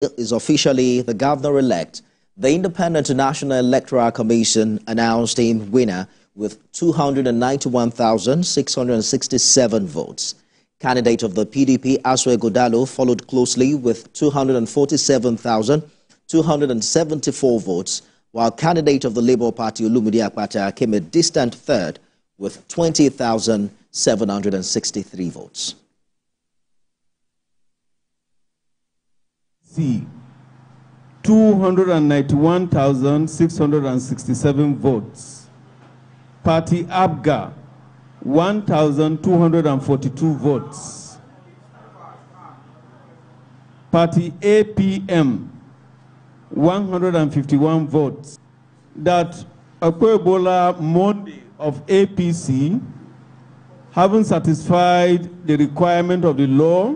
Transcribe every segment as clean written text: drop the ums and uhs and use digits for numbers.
is officially the governor-elect, the Independent National Electoral Commission announced him winner with 291,667 votes. Candidate of the PDP, Okpebholo, followed closely with 247,274 votes, while candidate of the Labour Party, Olumide Akpata, came a distant third with 20,763 votes. C. 291,667 votes. Party ABGA, 1,242 votes. Party APM, 151 votes. That Okpebholo Monday of APC, having satisfied the requirement of the law,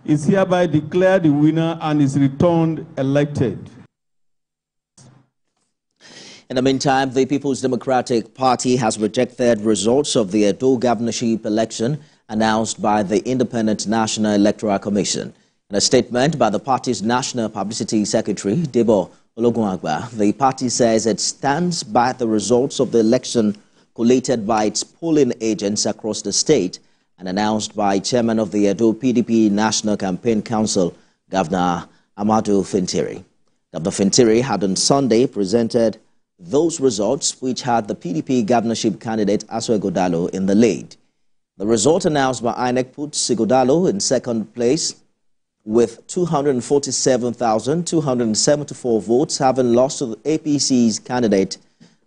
is hereby declared the winner and is returned elected. In the meantime, the People's Democratic Party has rejected results of the Edo governorship election announced by the Independent National Electoral Commission. In a statement by the party's National Publicity Secretary, Debo Ologunagba, the party says it stands by the results of the election collated by its polling agents across the state and announced by Chairman of the Edo PDP National Campaign Council, Governor Amadu Fintiri. Governor Fintiri had on Sunday presented those results, which had the PDP governorship candidate Okpebholo in the lead. The result announced by INEC puts Okpebholo in second place with 247,274 votes, having lost to the APC's candidate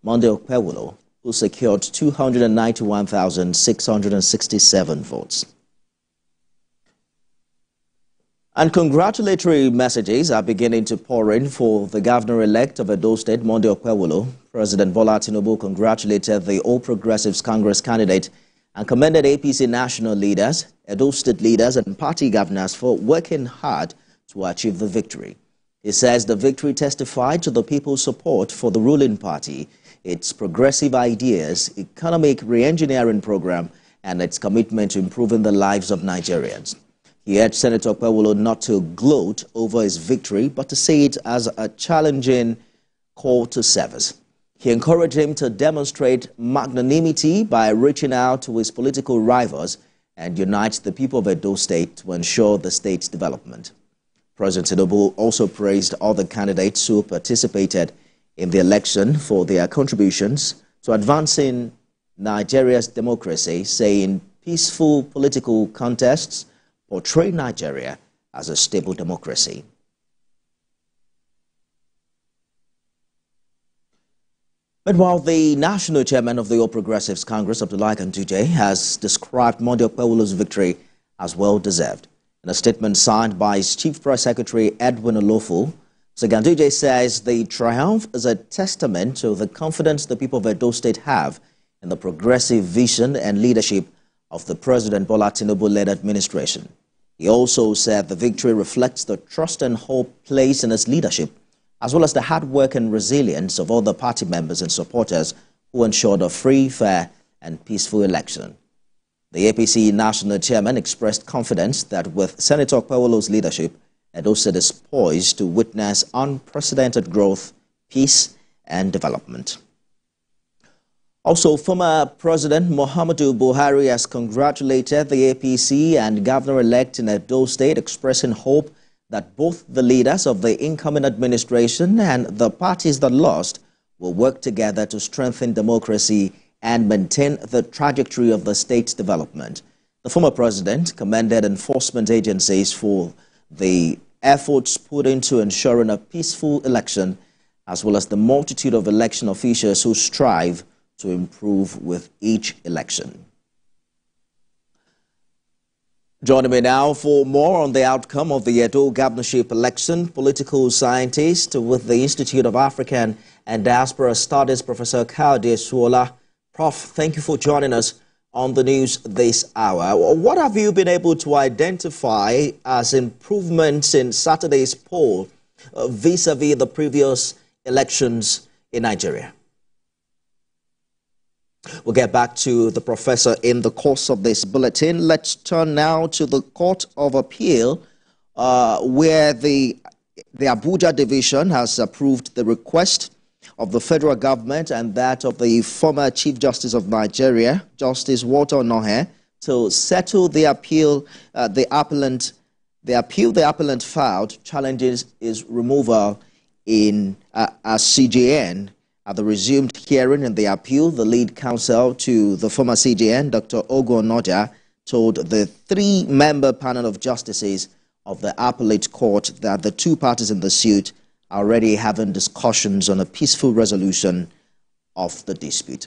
Monday Okpebholo, who secured 291,667 votes. And congratulatory messages are beginning to pour in for the governor-elect of Edo State, Monday Okpebholo. President Bola Tinubu congratulated the All Progressives Congress candidate and commended APC national leaders, Edo State leaders, and party governors for working hard to achieve the victory. He says the victory testified to the people's support for the ruling party, its progressive ideas, economic re-engineering program, and its commitment to improving the lives of Nigerians. He urged Senator Okpebholo not to gloat over his victory, but to see it as a challenging call to service. He encouraged him to demonstrate magnanimity by reaching out to his political rivals and unite the people of Edo State to ensure the state's development. President Tinubu also praised all the candidates who participated in the election for their contributions to advancing Nigeria's democracy, saying peaceful political contests portray Nigeria as a stable democracy. But while the national chairman of the All Progressives Congress, Ganduje, has described Monday Okpebholo's victory as well-deserved. In a statement signed by his Chief Press Secretary, Edwin Olofo, Ganduje says the triumph is a testament to the confidence the people of Edo State have in the progressive vision and leadership of the President Bola Tinubu-led administration. He also said the victory reflects the trust and hope placed in his leadership, as well as the hard work and resilience of all the party members and supporters who ensured a free, fair, and peaceful election. The APC national chairman expressed confidence that with Senator Okpebholo's leadership, Edo State is poised to witness unprecedented growth, peace, and development. Also, former President Muhammadu Buhari has congratulated the APC and governor-elect in Edo State, expressing hope that both the leaders of the incoming administration and the parties that lost will work together to strengthen democracy and maintain the trajectory of the state's development. The former president commended enforcement agencies for the efforts put into ensuring a peaceful election, as well as the multitude of election officials who strive to improve with each election. Joining me now for more on the outcome of the Edo governorship election, political scientist with the Institute of African and Diaspora Studies, Professor Kayode Suola. Prof, thank you for joining us on the news this hour. What have you been able to identify as improvements in Saturday's poll vis-a-vis the previous elections in Nigeria? We'll get back to the professor in the course of this bulletin. Let's turn now to the Court of Appeal, where the The Abuja division has approved the request of the federal government and that of the former Chief Justice of Nigeria, Justice Walter Onohe, to settle the appeal the appellant filed challenges his removal in as CJN. At the resumed hearing in the appeal, the lead counsel to the former CJN, Dr. Ogo Onoja, told the three-member panel of justices of the appellate court that the two parties in the suit are already having discussions on a peaceful resolution of the dispute.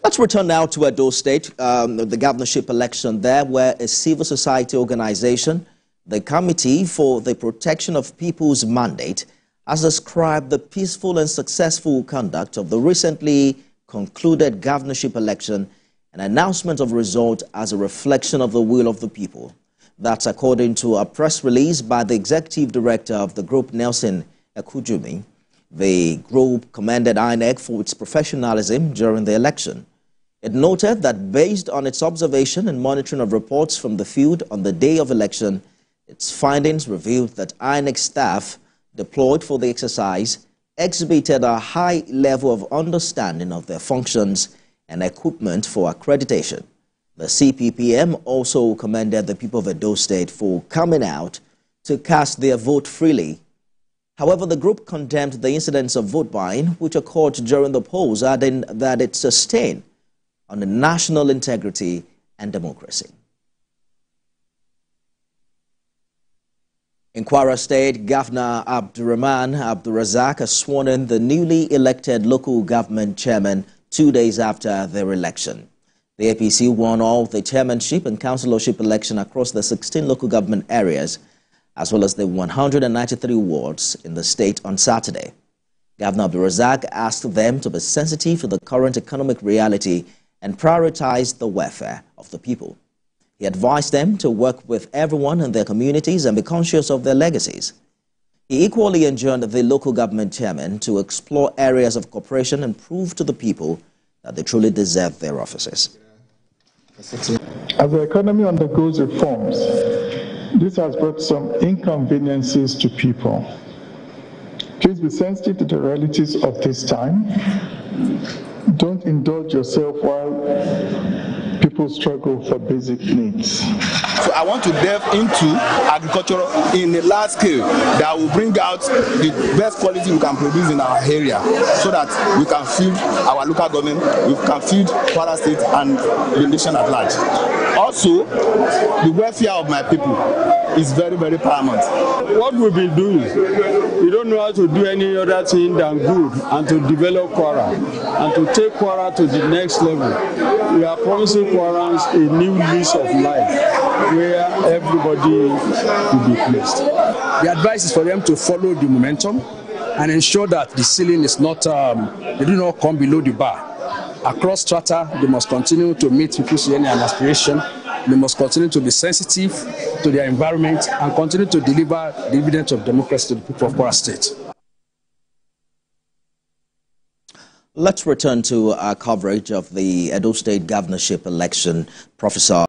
Let's return now to Edo State, the governorship election there, where a civil society organization, the Committee for the Protection of People's Mandate, has described the peaceful and successful conduct of the recently concluded governorship election and announcement of result as a reflection of the will of the people. That's according to a press release by the executive director of the group, Nelson Ekujumi. The group commended INEC for its professionalism during the election. It noted that based on its observation and monitoring of reports from the field on the day of election, its findings revealed that INEC staff deployed for the exercise exhibited a high level of understanding of their functions and equipment for accreditation. The CPPM also commended the people of Edo State for coming out to cast their vote freely. However, the group condemned the incidents of vote buying which occurred during the polls, adding that it's a stain on the national integrity and democracy. In Kwara State, Governor Abdurrahman Abdurazak has sworn in the newly elected local government chairman 2 days after their election. The APC won all the chairmanship and councillorship election across the 16 local government areas, as well as the 193 wards in the state on Saturday. Governor Abdurazak asked them to be sensitive to the current economic reality and prioritize the welfare of the people. He advised them to work with everyone in their communities and be conscious of their legacies. He equally enjoined the local government chairman to explore areas of cooperation and prove to the people that they truly deserve their offices. As the economy undergoes reforms, this has brought some inconveniences to people. Please be sensitive to the realities of this time. Don't indulge yourself while people struggle for basic needs. So I want to delve into agriculture in a large scale that will bring out the best quality we can produce in our area so that we can feed our local government, we can feed Kwara State and the nation at large. Also, the welfare of my people is very, very paramount. What we've been doing, we don't know how to do any other thing than good and to develop Kwara and to take Kwara to the next level. We are promising Kwarans a new lease of life where everybody will be pleased. The advice is for them to follow the momentum and ensure that the ceiling is not, they do not come below the bar. Across strata, they must continue to meet people's yearning and aspiration. They must continue to be sensitive to their environment and continue to deliver the dividends of democracy to the people of Kwara State. Let's return to our coverage of the Edo State governorship election. Professor